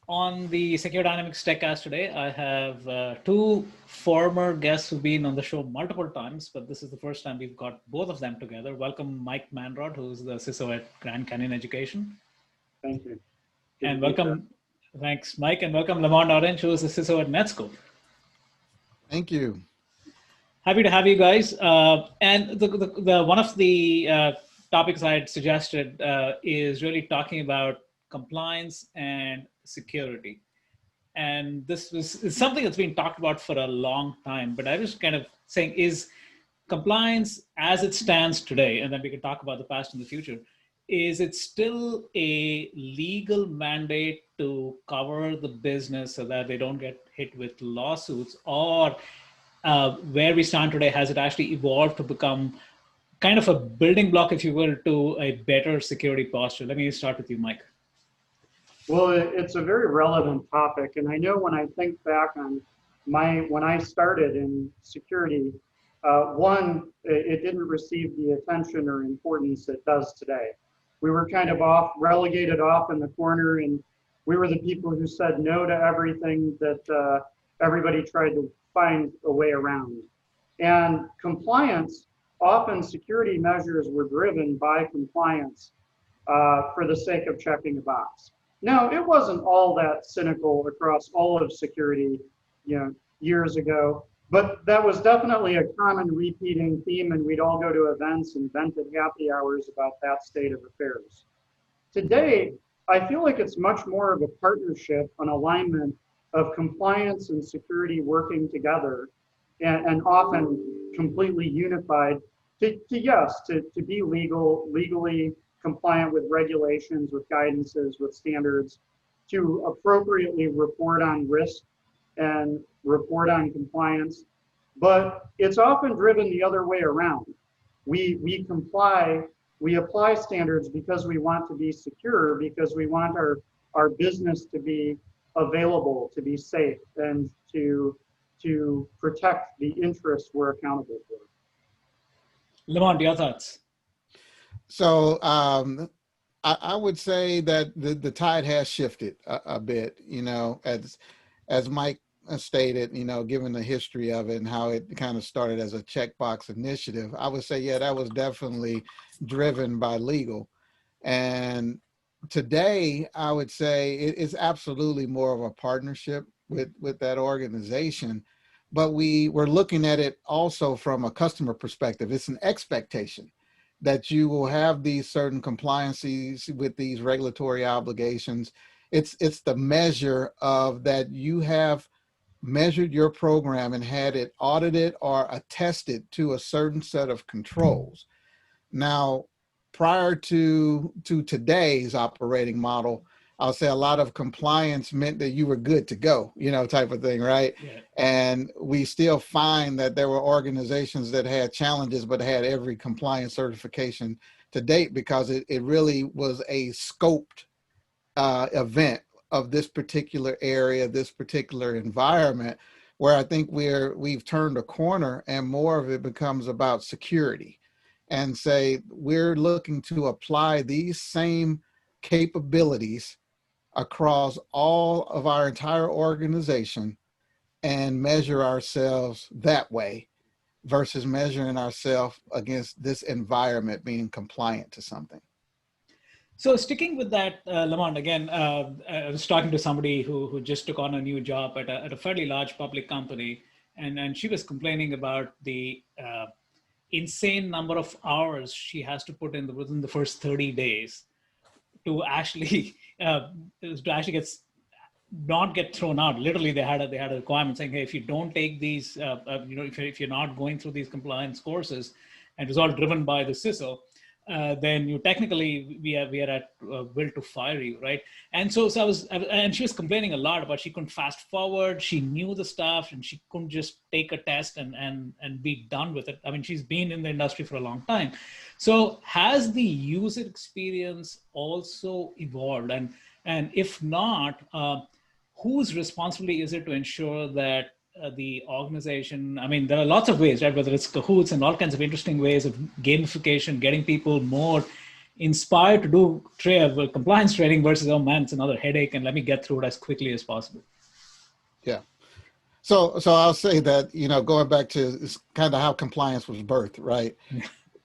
On the Secure Dynamics TechCast today, I have two former guests who've been on the show multiple times, but this is the first time we've got both of them together. Welcome, Mike Manrod, who's the CISO at Grand Canyon Education. Thank you. Good And to be here. thanks, Mike, and welcome, Lamont Orange, who is the CISO at Netscope. Thank you. Happy to have you guys. And one of the topics I had suggested is really talking about compliance and security. And is something that's been talked about for a long time, but I was kind of saying, is compliance as it stands today, and then we can talk about the past and the future, is it still a legal mandate to cover the business so that they don't get hit with lawsuits? Or where we stand today, has it actually evolved to become kind of a building block, if you will, to a better security posture? Let me start with you, Mike. Well, it's a very relevant topic, and I know when I think back on when I started in security, it didn't receive the attention or importance it does today. We were kind of relegated off in the corner, and we were the people who said no to everything that everybody tried to find a way around. And compliance, often security measures were driven by compliance for the sake of checking a box. Now, it wasn't all that cynical across all of security, years ago, but that was definitely a common repeating theme, and we'd all go to events and vent at happy hours about that state of affairs. Today, I feel like it's much more of a partnership, an alignment of compliance and security working together, and often completely unified to be legally compliant with regulations, with guidances, with standards, to appropriately report on risk and report on compliance. But it's often driven the other way around. We apply standards because we want to be secure, because we want our business to be available, to be safe, and to protect the interests we're accountable for. Lamont, your thoughts? So I would say that the tide has shifted a bit, as Mike stated, given the history of it and how it kind of started as a checkbox initiative. I would say, yeah, that was definitely driven by legal. And today, I would say it's absolutely more of a partnership with that organization. But we're looking at it also from a customer perspective. It's an expectation that you will have these certain compliances with these regulatory obligations. It's the measure of that you have measured your program and had it audited or attested to a certain set of controls. Now, prior to today's operating model, I'll say a lot of compliance meant that you were good to go, type of thing, right? Yeah. And we still find that there were organizations that had challenges, but had every compliance certification to date, because it really was a scoped event of this particular area, this particular environment, where I think we've turned a corner and more of it becomes about security, and say we're looking to apply these same capabilities across all of our entire organization and measure ourselves that way versus measuring ourselves against this environment being compliant to something. So sticking with that, Lamont, again, I was talking to somebody who just took on a new job at a fairly large public company, and she was complaining about the insane number of hours she has to put in within the first 30 days to actually not get thrown out. Literally, they had a requirement saying, hey, if you don't take these, if you're not going through these compliance courses, and it was all driven by the CISO, then you technically we are at will to fire you, right? And so she was complaining a lot about she couldn't fast forward. She knew the stuff and she couldn't just take a test and be done with it. I mean, she's been in the industry for a long time. So has the user experience also evolved? And if not, whose responsibility is it to ensure that the organization, I mean, there are lots of ways, right? Whether it's Kahoots and all kinds of interesting ways of gamification, getting people more inspired to do compliance training versus, oh man, it's another headache and let me get through it as quickly as possible. Yeah. So I'll say that, going back to kind of how compliance was birthed, right?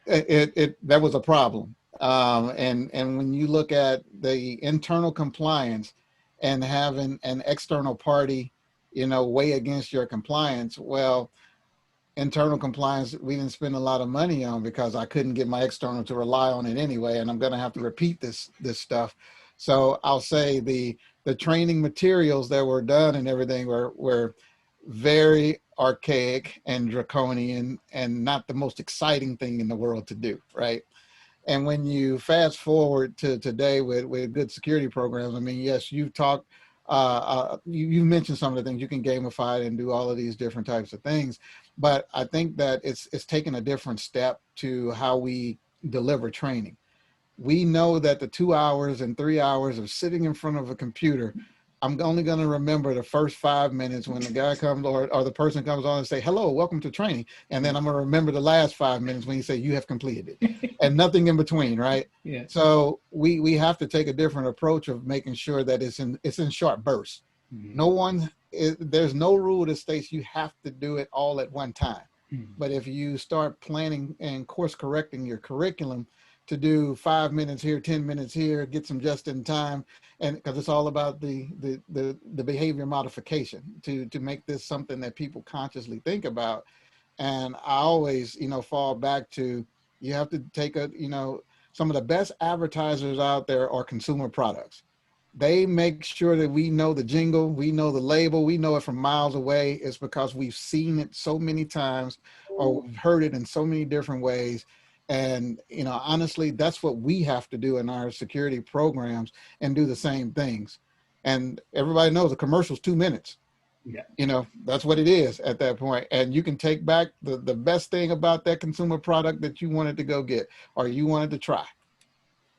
That was a problem. And when you look at the internal compliance and having an external party, weigh against your compliance, well, internal compliance, we didn't spend a lot of money on because I couldn't get my external to rely on it anyway. And I'm going to have to repeat this stuff. So I'll say the training materials that were done and everything were very archaic and draconian and not the most exciting thing in the world to do, right? And when you fast forward to today with good security programs, I mean, yes, you've talked, you mentioned some of the things you can gamify it and do all of these different types of things. But I think that it's taken a different step to how we deliver training. We know that the 2 hours and 3 hours of sitting in front of a computer, I'm only going to remember the first 5 minutes when the guy comes or the person comes on and say, hello, welcome to training. And then I'm going to remember the last 5 minutes when you say you have completed it and nothing in between. Right. Yeah. So we have to take a different approach of making sure that it's in short bursts. Mm-hmm. There's no rule that states you have to do it all at one time. Mm-hmm. But if you start planning and course correcting your curriculum to do 5 minutes here, 10 minutes here, get some just in time, and because it's all about the behavior modification to make this something that people consciously think about. And I always, fall back to, you have to take some of the best advertisers out there are consumer products. They make sure that we know the jingle, we know the label, we know it from miles away. It's because we've seen it so many times or we've heard it in so many different ways. And, honestly, that's what we have to do in our security programs and do the same things. And everybody knows a commercial's 2 minutes. Yeah. That's what it is at that point. And you can take back the best thing about that consumer product that you wanted to go get or you wanted to try.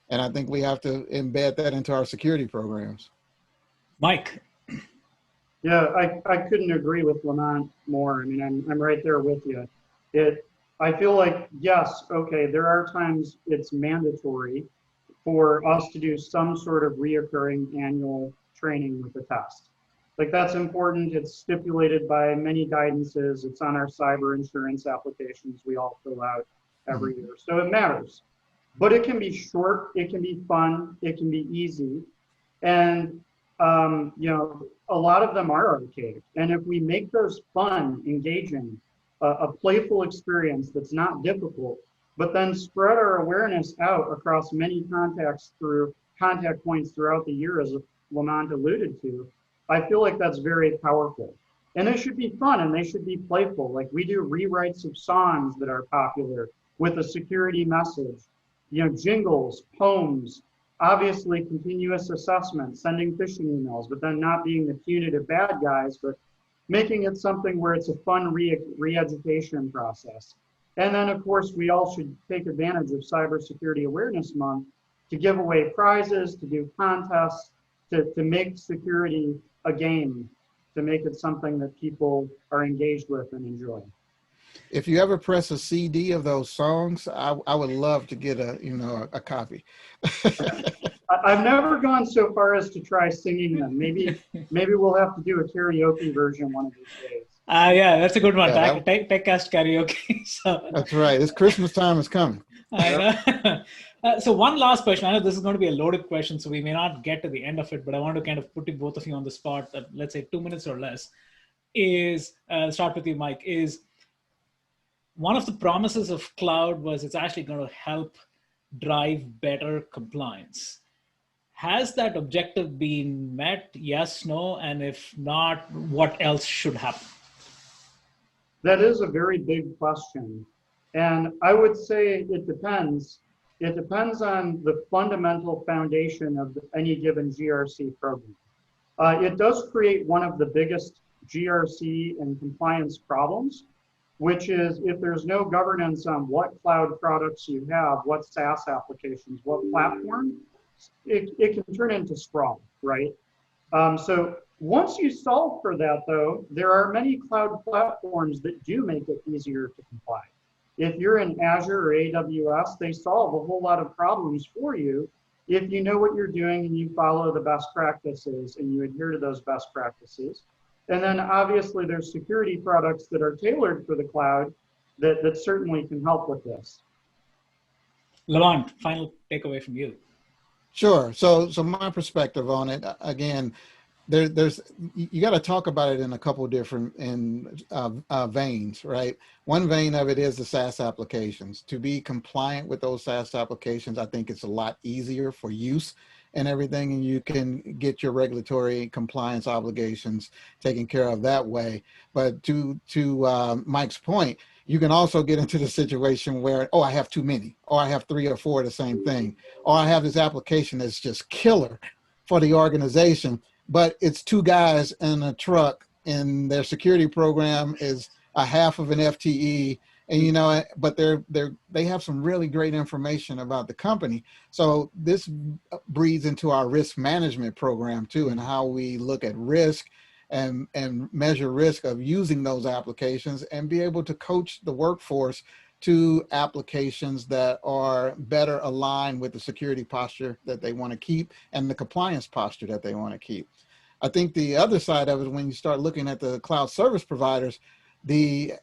And I think we have to embed that into our security programs. Mike. Yeah, I couldn't agree with Lamont more. I mean, I'm right there with you. I feel like, yes, okay, there are times it's mandatory for us to do some sort of reoccurring annual training with the test. Like, that's important. It's stipulated by many guidances. It's on our cyber insurance applications we all fill out every year. So it matters. But it can be short, it can be fun, it can be easy. And, a lot of them are archaic. And if we make those fun, engaging, a playful experience that's not difficult, but then spread our awareness out across many contact points throughout the year, as Lamont alluded to, I feel like that's very powerful. And they should be fun and they should be playful. Like, we do rewrites of songs that are popular with a security message, jingles, poems, obviously continuous assessment, sending phishing emails, but then not being the punitive bad guys, but making it something where it's a fun re-education process. And then, of course, we all should take advantage of Cybersecurity Awareness Month to give away prizes, to do contests, to make security a game, to make it something that people are engaged with and enjoy. If you ever press a CD of those songs, I would love to get a copy. I've never gone so far as to try singing them. Maybe we'll have to do a karaoke version one of these days. Yeah, that's a good one. Yeah, TechCast karaoke. So. That's right. It's Christmas time is coming. So one last question. I know this is going to be a loaded question, so we may not get to the end of it, but I want to kind of put both of you on the spot, let's say 2 minutes or less, is, start with you, Mike, is one of the promises of cloud was it's actually going to help drive better compliance. Has that objective been met? Yes, no? And if not, what else should happen? That is a very big question. And I would say it depends. It depends on the fundamental foundation of any given GRC program. It does create one of the biggest GRC and compliance problems, which is if there's no governance on what cloud products you have, what SaaS applications, what platform, it can turn into sprawl, right? So once you solve for that, though, there are many cloud platforms that do make it easier to comply. If you're in Azure or AWS, they solve a whole lot of problems for you if you know what you're doing and you follow the best practices and you adhere to those best practices. And then obviously there's security products that are tailored for the cloud that certainly can help with this. Lamont, final takeaway from you. Sure. So my perspective on it, again, there's you got to talk about it in a couple different veins, right? One vein of it is the SaaS applications. To be compliant with those SaaS applications, I think it's a lot easier for use and everything, and you can get your regulatory compliance obligations taken care of that way. But to Mike's point, you can also get into the situation where, oh, I have too many, or I have 3 or 4 of the same thing, or I have this application that's just killer for the organization, but it's 2 guys in a truck and their security program is a half of an FTE, and you know, but they have some really great information about the company. So this breeds into our risk management program too, and how we look at risk and measure risk of using those applications and be able to coach the workforce to applications that are better aligned with the security posture that they want to keep and the compliance posture that they want to keep. I think the other side of it, when you start looking at the cloud service providers,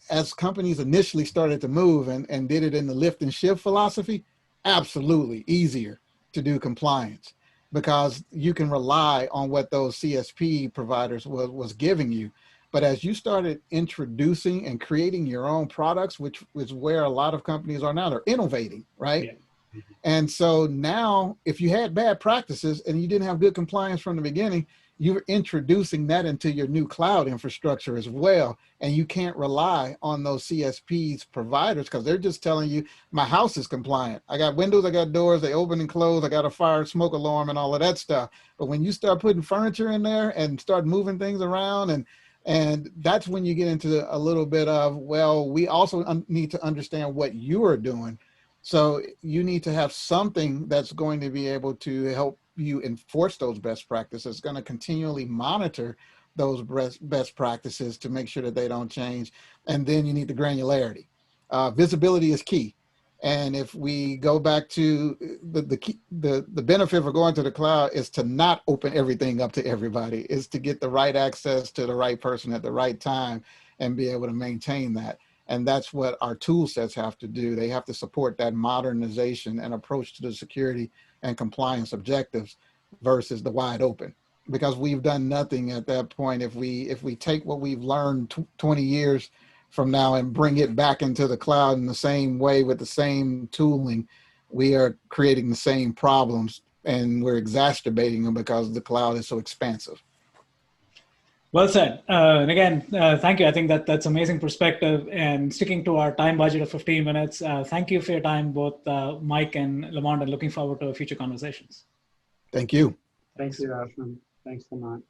as companies initially started to move and did it in the lift and shift philosophy, absolutely easier to do compliance, because you can rely on what those CSP providers was giving you. But as you started introducing and creating your own products, which is where a lot of companies are now, they're innovating, right? Yeah. And so now if you had bad practices and you didn't have good compliance from the beginning, you're introducing that into your new cloud infrastructure as well. And you can't rely on those CSPs providers because they're just telling you, my house is compliant. I got windows, I got doors, they open and close, I got a fire smoke alarm and all of that stuff. But when you start putting furniture in there and start moving things around, and that's when you get into a little bit of, well, we also need to understand what you are doing. So you need to have something that's going to be able to help you enforce those best practices, going to continually monitor those best practices to make sure that they don't change. And then you need the granularity. Visibility is key. And if we go back to the benefit for going to the cloud is to not open everything up to everybody, is to get the right access to the right person at the right time and be able to maintain that. And that's what our tool sets have to do. They have to support that modernization and approach to the security and compliance objectives versus the wide open, because we've done nothing at that point. If we take what we've learned 20 years from now and bring it back into the cloud in the same way with the same tooling, we are creating the same problems and we're exacerbating them because the cloud is so expansive. Well said. And again, thank you. I think that's amazing perspective, and sticking to our time budget of 15 minutes. Thank you for your time, both Mike and Lamont, and looking forward to future conversations. Thank you. Thanks, Ashwin. Thanks, Lamont.